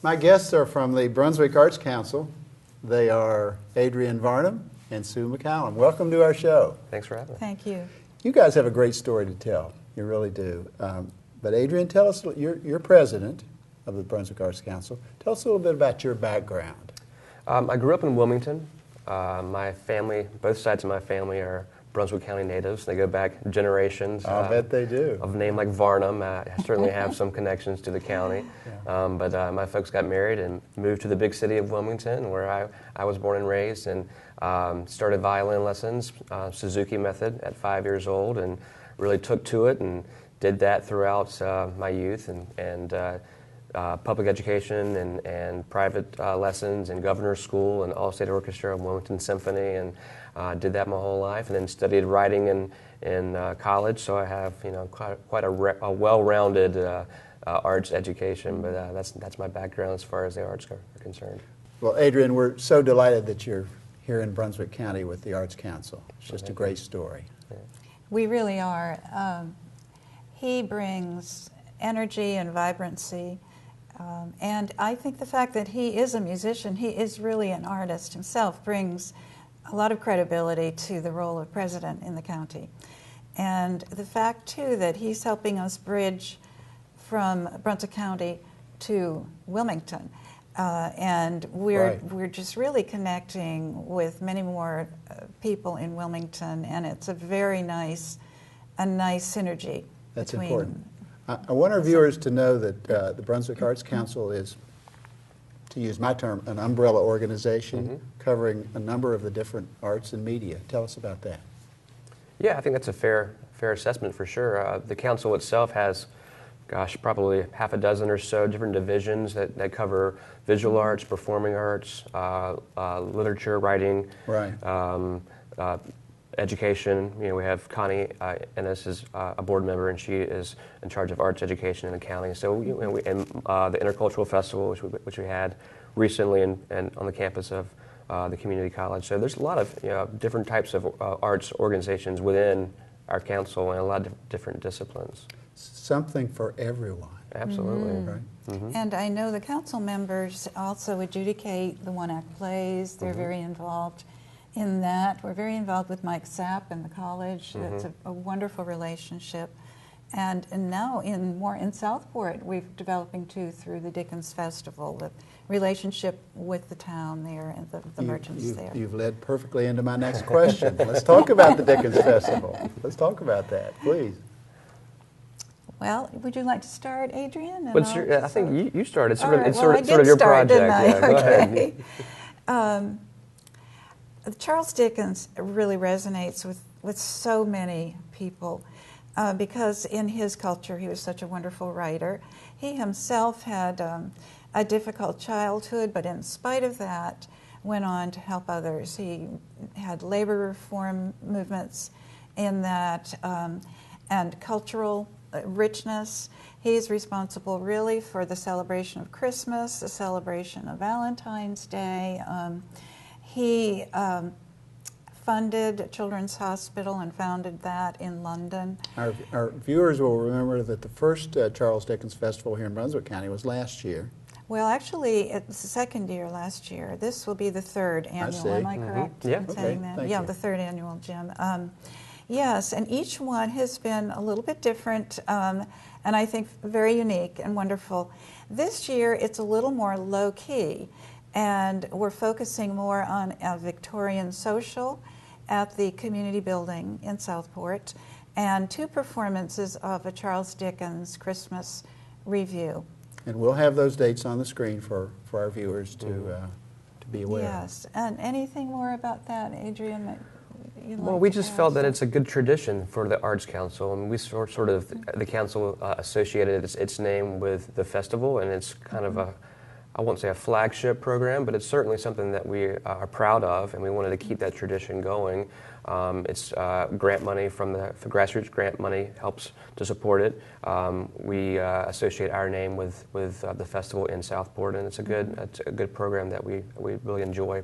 My guests are from the Brunswick Arts Council. They are Adrienne Varnum and Sue McCallum. Welcome to our show. Thanks for having me. Thank you. You guys have a great story to tell. You really do. But Adrienne, tell us, you're president of the Brunswick Arts Council. Tell us a little bit about your background. I grew up in Wilmington. My family, both sides of my family are Brunswick County natives. They go back generations. I'll bet they do. Of a name like Varnum. I certainly have some connections to the county. Yeah. But my folks got married and moved to the big city of Wilmington, where I was born and raised, and started violin lessons, Suzuki method, at 5 years old, and really took to it and did that throughout my youth, and public education and private lessons and governor's school and all-state orchestra and Wilmington Symphony, and did that my whole life, and then studied writing in college. So I have quite a well-rounded arts education, but that's my background as far as the arts are concerned. Well, Adrienne, we're so delighted that you're here in Brunswick County with the Arts Council. It's just a great story. Yeah. We really are. He brings energy and vibrancy. And I think the fact that he is a musician, he is really an artist himself, brings a lot of credibility to the role of president in the county. And the fact, too, that he's helping us bridge from Brunswick County to Wilmington. And we're just really connecting with many more people in Wilmington, and it's a very nice synergy. That's important. I want our viewers to know that the Brunswick Arts Council is, to use my term, an umbrella organization covering a number of the different arts and media. Tell us about that. Yeah, I think that's a fair assessment for sure. The council itself has, probably half a dozen or so different divisions that cover visual arts, performing arts, literature, writing, right. Education. We have Connie Ennis is a board member, and she is in charge of arts education in the county. So, and the Intercultural Festival, which we had recently and on the campus of the community college. So there's a lot of different types of arts organizations within our council, and a lot of different disciplines. Something for everyone. Absolutely. Right. And I know the council members also adjudicate the one-act plays. They're very involved in that. We're very involved with Mike Sapp and the college. It's a wonderful relationship. And now more in Southport, we're developing too through the Dickens Festival, the relationship with the town there and the merchants there. You've led perfectly into my next question. Let's talk about the Dickens Festival. Let's talk about that, please. Well, would you like to start, Adrienne? I think you started. It's sort of your project. Yeah, go okay. ahead. Charles Dickens really resonates with so many people because in his culture he was such a wonderful writer. He himself had a difficult childhood, but in spite of that went on to help others. He had labor reform movements in that and cultural richness. He's responsible really for the celebration of Christmas, the celebration of Valentine's Day. He funded a children's hospital and founded that in London. Our viewers will remember that the first Charles Dickens Festival here in Brunswick County was last year. Well, actually, it's the second year last year. This will be the third annual. Am I correct in saying that? Yeah, the third annual, Jim. Yes, and each one has been a little bit different and I think very unique and wonderful. This year, it's a little more low-key, and we're focusing more on a Victorian social at the community building in Southport, and 2 performances of a Charles Dickens Christmas review. And we'll have those dates on the screen for our viewers to be aware. Yes, and anything more about that, Adrienne? Well, we just felt that it's a good tradition for the Arts Council, and we sort of the council associated its name with the festival, and it's kind of I won't say a flagship program, but it's certainly something that we are proud of, and we wanted to keep that tradition going. It's grant money from the grassroots grant money helps to support it. We associate our name with the festival in Southport, and it's a good program that we really enjoy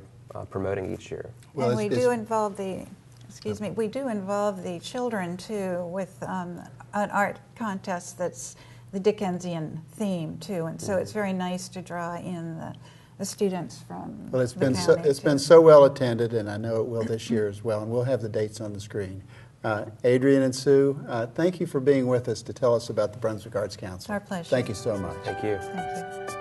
promoting each year. Well, and we do involve the children too with an art contest that's the Dickensian theme too, and so it's very nice to draw in the students from Well, the county. it's been so well attended, and I know it will this year as well, and we'll have the dates on the screen. Adrian and Sue, thank you for being with us to tell us about the Brunswick Arts Council. Our pleasure. Thank you so much. Thank you. Thank you.